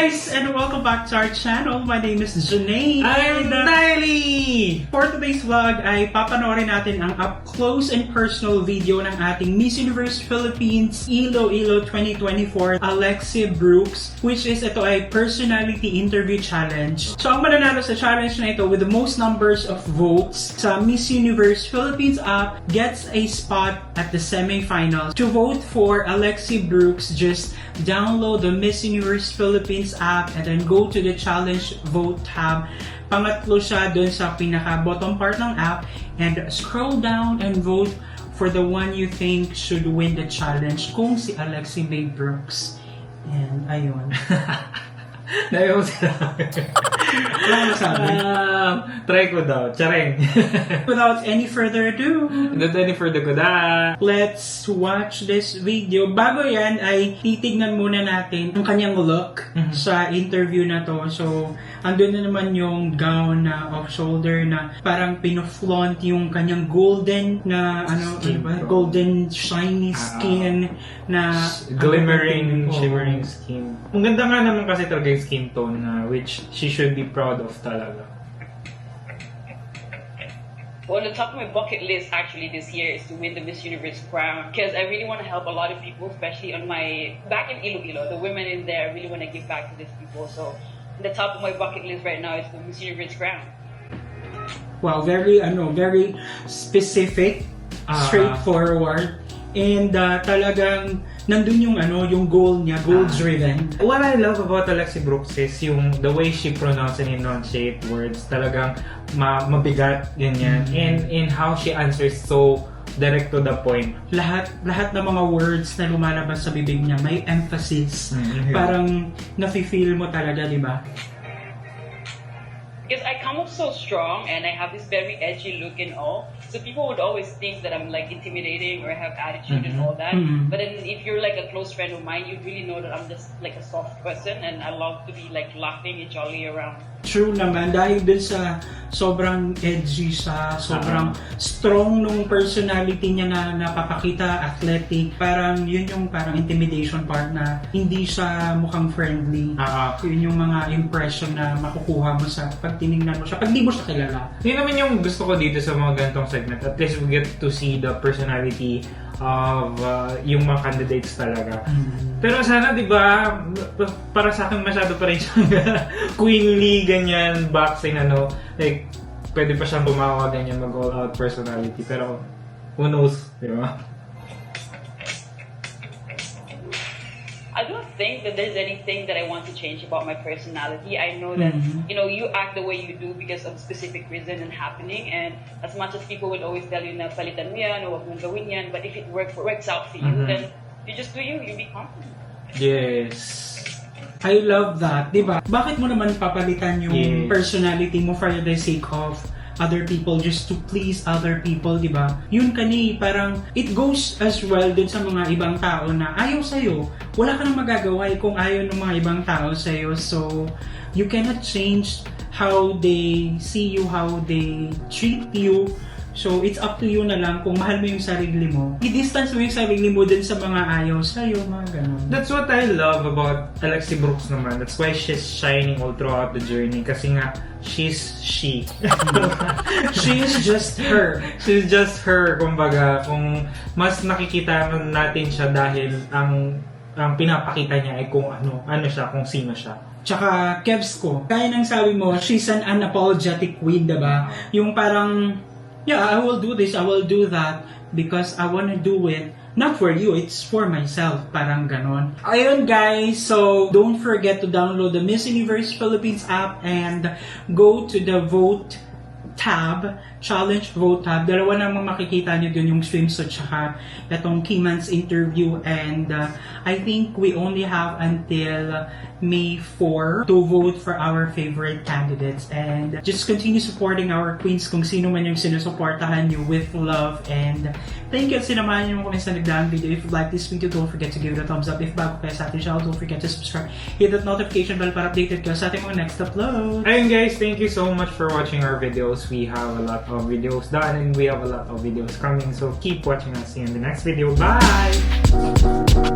guys, and welcome back to our channel. My name is Janae. I'm Niley! For today's vlog ay papanoorin natin ang up-close and personal video ng ating Miss Universe Philippines Iloilo 2024 Alexia Brooks, which is ito ay personality interview challenge. So ang mananalo sa challenge na ito with the most numbers of votes sa Miss Universe Philippines app gets a spot at the semi-finals. To vote for Alexia Brooks, just download the Miss Universe Philippines app and then go to the challenge vote tab. Pangatlo siya dun sa pinaka-bottom part ng app and scroll down and vote for the one you think should win the challenge, kung si Alexia Bay Brooks. And ayun. Nayo sila. Wala ko masabi. Try ko daw. Charing. Without any further ado, Without any further kuda. let's watch this video. Bago yan ay titignan muna natin ang kanyang look sa interview na to. So, andun na naman yung gown na off-shoulder na parang pinoflaunt yung kanyang golden na Skin tone. golden shiny skin na Glimmering, Oo. shimmering skin. Ang ganda nga naman kasi talaga yung skin tone na which she should be proud of talaga. Well, on the top of my bucket list actually this year is to win the Miss Universe crown because I really want to help a lot of people, especially on my back in Iloilo, the women in there. I really want to give back to these people. So, on the top of my bucket list right now is the Miss Universe crown. Wow, very specific, straightforward, and talagang nandun yung yung goal niya, goal-driven. What I love about Alexia Brooks is yung the way she pronounce and enunciate words. Talagang mabigat, ganyan. And in how she answers so direct to the point. Lahat ng mga words na lumalabas sa bibig niya may emphasis. Parang nafe-feel mo talaga, di ba? Because I come off so strong and I have this very edgy look and all. So people would always think that I'm like intimidating or I have attitude and all that. But then if you're like a close friend of mine, you really know that I'm just like a soft person and I love to be like laughing and jolly around. True naman, dahil dun sa sobrang edgy siya, sobrang strong nung personality niya na napapakita, athletic. Parang yun yung parang intimidation part na hindi siya mukhang friendly. Yun yung mga impression na makukuha mo sa pag tinignan mo siya, pag di mo siya kilala. Yun naman yung gusto ko dito sa mga ganitong segment. At least we get to see the personality of yung mga candidates talaga. Pero sana, di ba, para sa akin masyado pa rin siyang queenly, ganyan, boxing, like, pwede pa siyang bumawa, ganyan, mag-all-out personality. Pero, who knows, di ba? I don't think that there's anything that I want to change about my personality. I know that, you act the way you do because of specific reason and happening. And as much as people would always tell you na palitan mo yan o wag mong gawin yan, but if it works out for you, then you just do you be confident. Yes. I love that, di ba? Bakit mo naman papalitan yung personality mo for the sake of other people, just to please other people, di ba? Yun parang it goes as well dun sa mga ibang tao na ayaw sa'yo. Wala ka nang magagawa kung ayaw ng mga ibang tao sa'yo. So, you cannot change how they see you, how they treat you. So, it's up to you na lang kung mahal mo yung sarili mo. I-distance mo yung sarili mo dun sa mga ayaw sa'yo, mga ganun. That's what I love about Alexia Brooks naman. That's why she's shining all throughout the journey. Kasi nga, she's she. She is just her. She's just her. Kumbaga, kung mas nakikita natin siya dahil ang pinapakita niya ay kung ano siya, kung sino siya. Tsaka, Kevs ko, kaya nang sabi mo, she's an unapologetic queen, diba? Yung parang, yeah, I will do this, I will do that because I wanna do it. Not for you, it's for myself. Parang ganon. Ayun guys, so don't forget to download the Miss Universe Philippines app and go to the vote tab, challenge vote tab. Dalawa namang makikita nyo dun yung swimsuit tsaka itong Keyman's interview, and I think we only have until May 4 to vote for our favorite candidates, and just continue supporting our queens kung sino man yung sinusuportahan nyo with love. And thank you at sinamahan nyo kami sa nagdaang video. If you like this video, don't forget to give it a thumbs up. If bago kayo sa ating channel, don't forget to subscribe. Hit that notification bell para updated kayo sa ating mga next upload. Ayun guys, thank you so much for watching our videos. We have a lot of videos done and we have a lot of videos coming. So keep watching us. See you in the next video. Bye!